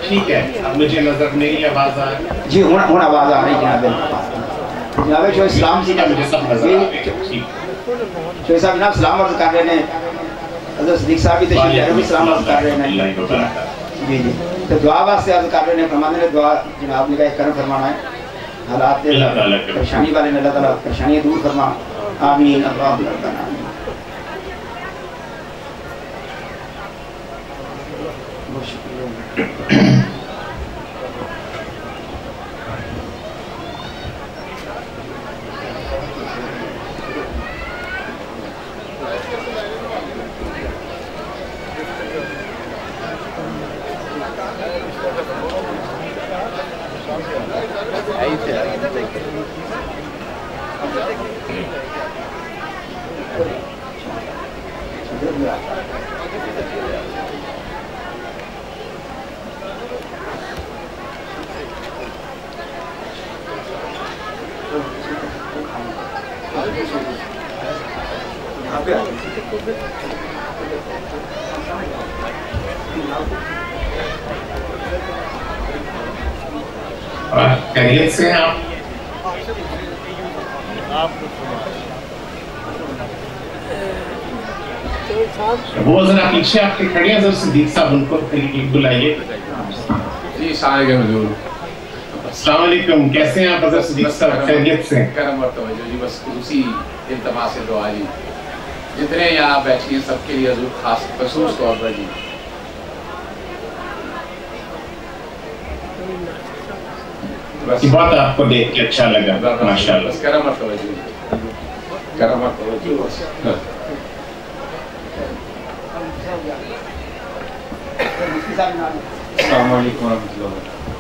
ठीक है, अब मुझे नजर मेरी आवाज आ रही है? जी हूँ आवाज आ रही जनाब। जनाब जो इस्लाम जी का मुझे सब नजर आ रही है। ठीक। शोए साहब जनाब सलाम अर्ज कर रहे हैं, हज़रत सिद्दीक साहब भी तशरीफ ले रहे हैं, सलाम अर्ज कर रहे हैं। जी जी तो दुआ वास्ते अर्ज कर रहे हैं, फरमाने ने दुआ जनाब ने का करम फरमाना है, हालात परेशानी वाले ने अल्लाह ताला परेशानियाँ दूर फरमा, आमीन अल्लाहुम्मा आमीन। खैरियत से हैं आप? वो जरा पीछे आपके खड़े हैं, जरा सिद्दीक साहब उनको बुलाइए। जी अस्सलाम हुजूर। अस्सलाम वालेकुम, कैसे हैं आप हज़रत सिद्दीक साहब? खैरियत से? करम और तवज्जो जी, बस उसी इल्तिमास से दुआ जी, जितने यहाँ बैठे हैं सबके लिए हजूर खास खसूस तौर पर जी। ये बात आपको देख के अच्छा लगा, माशाल्लाह। बस करम और तवज्जो, करम और तवज्जो बस। अस्सलाम वालेकुम रहमतुल्लाह।